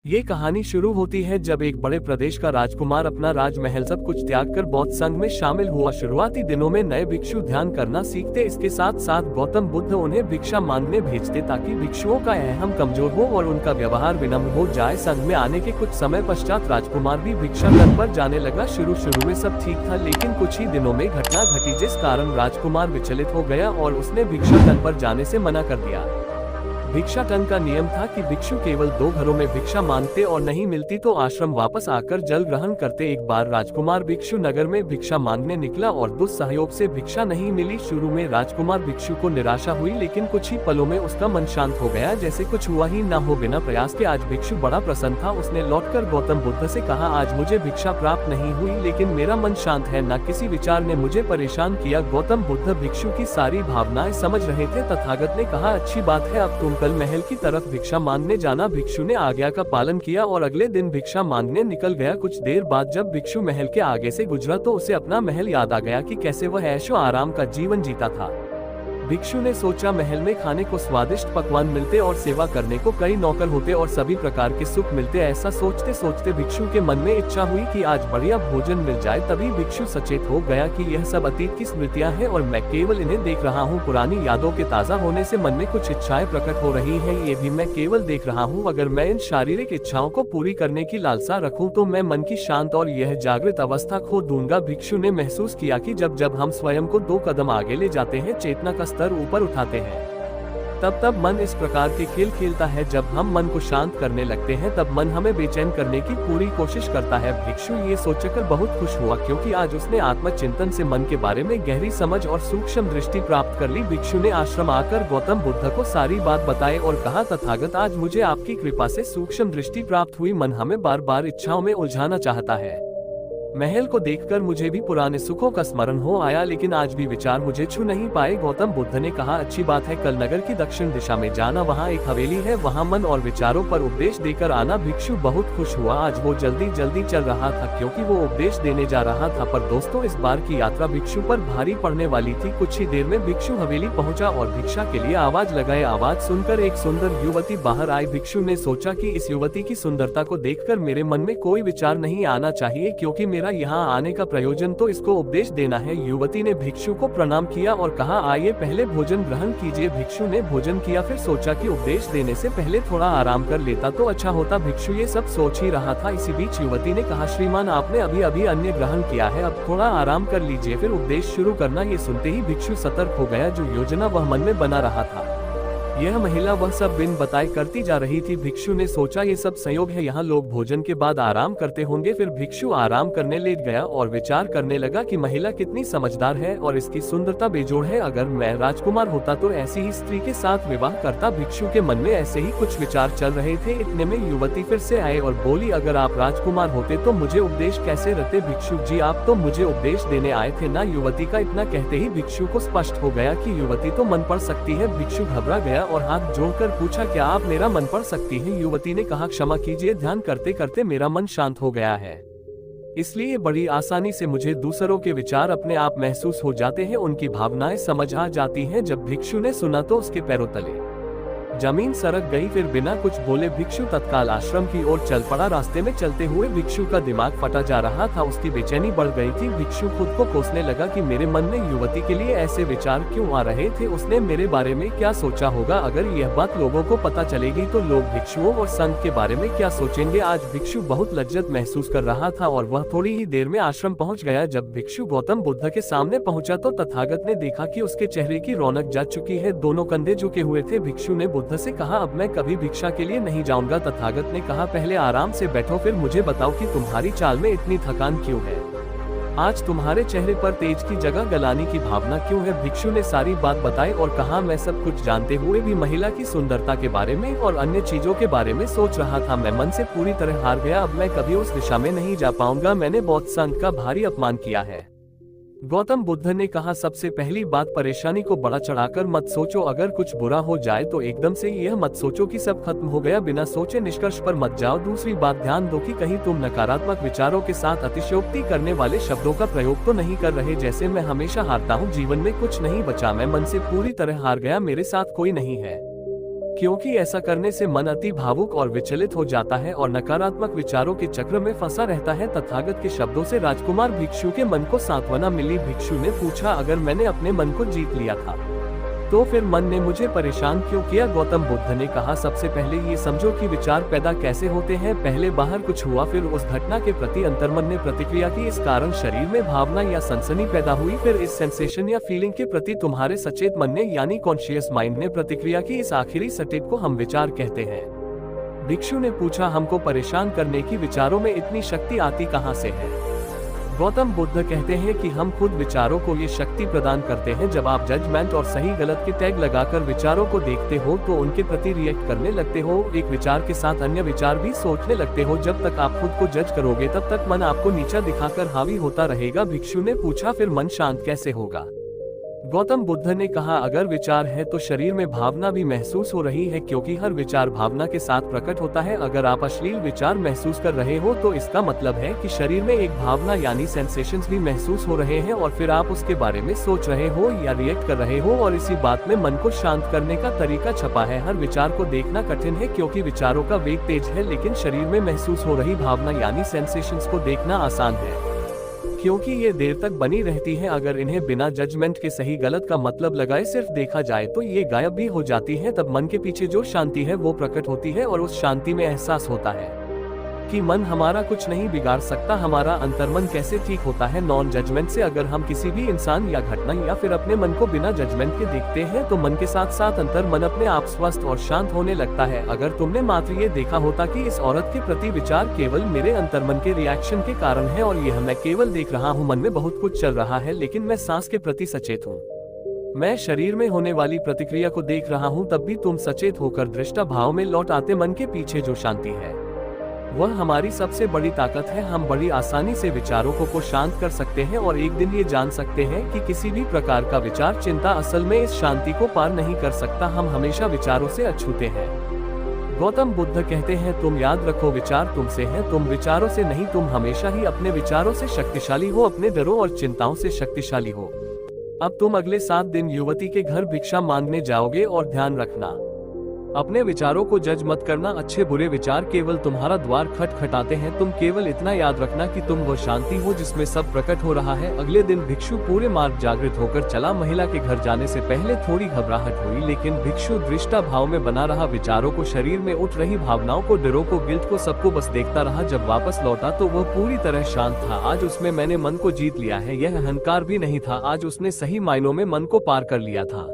ये कहानी शुरू होती है जब एक बड़े प्रदेश का राजकुमार अपना राजमहल सब कुछ त्याग कर बौद्ध संघ में शामिल हुआ। शुरुआती दिनों में नए भिक्षु ध्यान करना सीखते, इसके साथ साथ गौतम बुद्ध उन्हें भिक्षा मांगने भेजते ताकि भिक्षुओं का अहम कमजोर हो और उनका व्यवहार विनम्र हो जाए। संघ में आने के कुछ समय पश्चात राजकुमार भी भिक्षा दर पर जाने लगा। शुरू में सब ठीक था, लेकिन कुछ ही दिनों में घटना घटी जिस कारण राजकुमार विचलित हो गया और उसने भिक्षा दर पर जाने से मना कर दिया। भिक्षाटन का नियम था कि भिक्षु केवल 2 घरों में भिक्षा मांगते और नहीं मिलती तो आश्रम वापस आकर जल ग्रहण करते। एक बार राजकुमार भिक्षु नगर में भिक्षा मांगने निकला और दुस्सहयोग से भिक्षा नहीं मिली। शुरू में राजकुमार भिक्षु को निराशा हुई, लेकिन कुछ ही पलों में उसका मन शांत हो गया, जैसे कुछ हुआ ही न हो। बिना प्रयास के आज भिक्षु बड़ा प्रसन्न था। उसने लौटकर गौतम बुद्ध से कहा, आज मुझे भिक्षा प्राप्त नहीं हुई, लेकिन मेरा मन शांत है, न किसी विचार ने मुझे परेशान किया। गौतम बुद्ध भिक्षु की सारी भावनाएं समझ रहे थे। तथागत ने कहा, अच्छी बात है, अब तुम कल महल की तरफ भिक्षा मांगने जाना। भिक्षु ने आज्ञा का पालन किया और अगले दिन भिक्षा मांगने निकल गया। कुछ देर बाद जब भिक्षु महल के आगे से गुजरा तो उसे अपना महल याद आ गया कि कैसे वह ऐशो आराम का जीवन जीता था। भिक्षु ने सोचा, महल में खाने को स्वादिष्ट पकवान मिलते और सेवा करने को कई नौकर होते और सभी प्रकार के सुख मिलते। ऐसा सोचते सोचते भिक्षु के मन में इच्छा हुई कि आज बढ़िया भोजन मिल जाए। तभी भिक्षु सचेत हो गया कि यह सब अतीत की स्मृतियां हैं और मैं केवल इन्हें देख रहा हूँ। पुरानी यादों के ताज़ा होने से मन में कुछ इच्छाएं प्रकट हो रही हैं, ये भी मैं केवल देख रहा हूँ। अगर मैं इन शारीरिक इच्छाओं को पूरी करने की लालसा रखूँ तो मैं मन की शांत और यह जागृत अवस्था खो दूंगा। भिक्षु ने महसूस किया कि जब हम स्वयं को 2 कदम आगे ले जाते हैं, चेतना का स्तर ऊपर उठाते हैं, तब मन इस प्रकार के खेल खेलता है। जब हम मन को शांत करने लगते हैं तब मन हमें बेचैन करने की पूरी कोशिश करता है। भिक्षु ये सोचकर बहुत खुश हुआ क्योंकि आज उसने आत्मचिंतन से मन के बारे में गहरी समझ और सूक्ष्म दृष्टि प्राप्त कर ली। भिक्षु ने आश्रम आकर गौतम बुद्ध को सारी बात बताई और कहा, तथागत, आज मुझे आपकी कृपा से सूक्ष्म दृष्टि प्राप्त हुई। मन हमें बार बार इच्छाओं में उलझाना चाहता है। महल को देखकर मुझे भी पुराने सुखों का स्मरण हो आया, लेकिन आज भी विचार मुझे छू नहीं पाए। गौतम बुद्ध ने कहा, अच्छी बात है, कल नगर की दक्षिण दिशा में जाना, वहाँ एक हवेली है, वहाँ मन और विचारों पर उपदेश देकर आना। भिक्षु बहुत खुश हुआ। आज वो जल्दी चल रहा था क्योंकि वो उपदेश देने जा रहा था। पर दोस्तों, इस बार की यात्रा भिक्षु पर भारी पड़ने वाली थी। कुछ ही देर में भिक्षु हवेली पहुँचा और भिक्षा के लिए आवाज लगाए। आवाज सुनकर एक सुंदर युवती बाहर आई। भिक्षु ने सोचा कि इस युवती की सुंदरता को देखकर मेरे मन में कोई विचार नहीं आना चाहिए, क्योंकि मेरा यहाँ आने का प्रयोजन तो इसको उपदेश देना है। युवती ने भिक्षु को प्रणाम किया और कहा, आइए पहले भोजन ग्रहण कीजिए। भिक्षु ने भोजन किया, फिर सोचा कि उपदेश देने से पहले थोड़ा आराम कर लेता तो अच्छा होता। भिक्षु ये सब सोच ही रहा था। इसी बीच युवती ने कहा, श्रीमान, आपने अभी अन्न ग्रहण किया है, अब थोड़ा आराम कर लीजिए, फिर उपदेश शुरू करना। ये सुनते ही भिक्षु सतर्क हो गया। जो योजना वह मन में बना रहा था, यह महिला वह सब बिन बताए करती जा रही थी। भिक्षु ने सोचा, ये सब संयोग है, यहाँ लोग भोजन के बाद आराम करते होंगे। फिर भिक्षु आराम करने लेट गया और विचार करने लगा कि महिला कितनी समझदार है और इसकी सुंदरता बेजोड़ है। अगर मैं राजकुमार होता तो ऐसी ही स्त्री के साथ विवाह करता। भिक्षु के मन में ऐसे ही कुछ विचार चल रहे थे। इतने में युवती फिर से आए और बोली, अगर आप राजकुमार होते तो मुझे उपदेश कैसे रहते? भिक्षु जी, आप तो मुझे उपदेश देने आए थे ना? युवती का इतना कहते ही भिक्षु को स्पष्ट हो गया कि युवती तो मन पढ़ सकती है। भिक्षु घबरा गया और हाथ जोड़कर पूछा, क्या आप मेरा मन पढ़ सकती हैं? युवती ने कहा, क्षमा कीजिए, ध्यान करते करते मेरा मन शांत हो गया है, इसलिए बड़ी आसानी से मुझे दूसरों के विचार अपने आप महसूस हो जाते हैं, उनकी भावनाएं समझ आ जाती हैं। जब भिक्षु ने सुना तो उसके पैरों तले जमीन सरक गई। फिर बिना कुछ बोले भिक्षु तत्काल आश्रम की ओर चल पड़ा। रास्ते में चलते हुए भिक्षु का दिमाग फटा जा रहा था, उसकी बेचैनी बढ़ गई थी। भिक्षु खुद को कोसने लगा कि मेरे मन में युवती के लिए ऐसे विचार क्यों आ रहे थे? उसने मेरे बारे में क्या सोचा होगा? अगर यह बात लोगों को पता चलेगी तो लोग भिक्षुओं और संघ के बारे में क्या सोचेंगे? आज भिक्षु बहुत लज्जत महसूस कर रहा था और वह थोड़ी ही देर में आश्रम पहुँच गया। जब भिक्षु गौतम बुद्ध के सामने पहुँचा तो तथागत ने देखा कि उसके चेहरे की रौनक जा चुकी है, दोनों कंधे झुके हुए थे। भिक्षु ने बुद्ध से कहा, अब मैं कभी भिक्षा के लिए नहीं जाऊंगा। तथागत ने कहा, पहले आराम से बैठो, फिर मुझे बताओ कि तुम्हारी चाल में इतनी थकान क्यों है? आज तुम्हारे चेहरे पर तेज की जगह गलानी की भावना क्यों है? भिक्षु ने सारी बात बताई और कहा, मैं सब कुछ जानते हुए भी महिला की सुंदरता के बारे में और अन्य चीजों के बारे में सोच रहा था। मैं मन से पूरी तरह हार गया, अब मैं कभी उस दिशा में नहीं जा पाऊंगा। मैंने बौद्ध संघ का भारी अपमान किया है। गौतम बुद्ध ने कहा, सबसे पहली बात, परेशानी को बड़ा चढ़ाकर मत सोचो। अगर कुछ बुरा हो जाए तो एकदम से यह मत सोचो कि सब खत्म हो गया। बिना सोचे निष्कर्ष पर मत जाओ। दूसरी बात, ध्यान दो कि कहीं तुम नकारात्मक विचारों के साथ अतिशयोक्ति करने वाले शब्दों का प्रयोग तो नहीं कर रहे, जैसे मैं हमेशा हारता हूँ, जीवन में कुछ नहीं बचा, मैं मन से पूरी तरह हार गया, मेरे साथ कोई नहीं है। क्योंकि ऐसा करने से मन अति भावुक और विचलित हो जाता है और नकारात्मक विचारों के चक्र में फंसा रहता है। तथागत के शब्दों से राजकुमार भिक्षु के मन को सांत्वना मिली। भिक्षु ने पूछा, अगर मैंने अपने मन को जीत लिया था तो फिर मन ने मुझे परेशान क्यों किया? गौतम बुद्ध ने कहा, सबसे पहले ये समझो कि विचार पैदा कैसे होते हैं। पहले बाहर कुछ हुआ, फिर उस घटना के प्रति अंतर्मन ने प्रतिक्रिया की। इस कारण शरीर में भावना या सनसनी पैदा हुई। फिर इस सेंसेशन या फीलिंग के प्रति तुम्हारे सचेत मन ने यानी कॉन्शियस माइंड ने प्रतिक्रिया की। इस आखिरी स्टेप को हम विचार कहते हैं। भिक्षु ने पूछा, हमको परेशान करने की विचारों में इतनी शक्ति आती कहाँ से है? गौतम बुद्ध कहते हैं कि हम खुद विचारों को ये शक्ति प्रदान करते हैं। जब आप जजमेंट और सही गलत के टैग लगाकर विचारों को देखते हो तो उनके प्रति रिएक्ट करने लगते हो। एक विचार के साथ अन्य विचार भी सोचने लगते हो। जब तक आप खुद को जज करोगे तब तक मन आपको नीचा दिखाकर हावी होता रहेगा। भिक्षु ने पूछा, फिर मन शांत कैसे होगा? गौतम बुद्ध ने कहा, अगर विचार है तो शरीर में भावना भी महसूस हो रही है, क्योंकि हर विचार भावना के साथ प्रकट होता है। अगर आप अश्लील विचार महसूस कर रहे हो तो इसका मतलब है कि शरीर में एक भावना यानी सेंसेशंस भी महसूस हो रहे हैं और फिर आप उसके बारे में सोच रहे हो या रिएक्ट कर रहे हो। और इसी बात में मन को शांत करने का तरीका छपा है। हर विचार को देखना कठिन है क्योंकि विचारों का वेग तेज है, लेकिन शरीर में महसूस हो रही भावना यानी सेंसेशंस को देखना आसान है, क्योंकि ये देर तक बनी रहती है। अगर इन्हें बिना जजमेंट के सही गलत का मतलब लगाए सिर्फ देखा जाए तो ये गायब भी हो जाती है। तब मन के पीछे जो शांति है वो प्रकट होती है और उस शांति में एहसास होता है कि मन हमारा कुछ नहीं बिगाड़ सकता। हमारा अंतर्मन कैसे ठीक होता है? नॉन जजमेंट से। अगर हम किसी भी इंसान या घटना या फिर अपने मन को बिना जजमेंट के देखते हैं तो मन के साथ साथ अंतर्मन अपने आप स्वस्थ और शांत होने लगता है। अगर तुमने मात्र ये देखा होता कि इस औरत के प्रति विचार केवल मेरे अंतर्मन के रिएक्शन के कारण है और यह मैं केवल देख रहा हूँ, मन में बहुत कुछ चल रहा है लेकिन मैं सांस के प्रति सचेत हूँ, मैं शरीर में होने वाली प्रतिक्रिया को देख रहा हूँ, तब भी तुम सचेत होकर दृष्टा भाव में लौट आते। मन के पीछे जो शांति है वह हमारी सबसे बड़ी ताकत है। हम बड़ी आसानी से विचारों को शांत कर सकते हैं और एक दिन ये जान सकते हैं कि किसी भी प्रकार का विचार चिंता असल में इस शांति को पार नहीं कर सकता। हम हमेशा विचारों से अछूते हैं। गौतम बुद्ध कहते हैं, तुम याद रखो, विचार तुमसे है, तुम विचारों से नहीं। तुम हमेशा ही अपने विचारों से शक्तिशाली हो, अपने डरों और चिंताओं से शक्तिशाली हो। अब तुम अगले 7 दिन युवती के घर भिक्षा मांगने जाओगे और ध्यान रखना, अपने विचारों को जज मत करना। अच्छे बुरे विचार केवल तुम्हारा द्वार खटखटाते हैं। तुम केवल इतना याद रखना कि तुम वो शांति हो जिसमें सब प्रकट हो रहा है। अगले दिन भिक्षु पूरे मार्ग जागृत होकर चला। महिला के घर जाने से पहले थोड़ी घबराहट हुई, लेकिन भिक्षु दृष्टा भाव में बना रहा। विचारों को, शरीर में उठ रही भावनाओं को, डरों को, गिल्ट को, सबको बस देखता रहा। जब वापस लौटा तो वह पूरी तरह शांत था। आज उसमें मैंने मन को जीत लिया है, यह अहंकार भी नहीं था। आज उसने सही मायनों में मन को पार कर लिया था।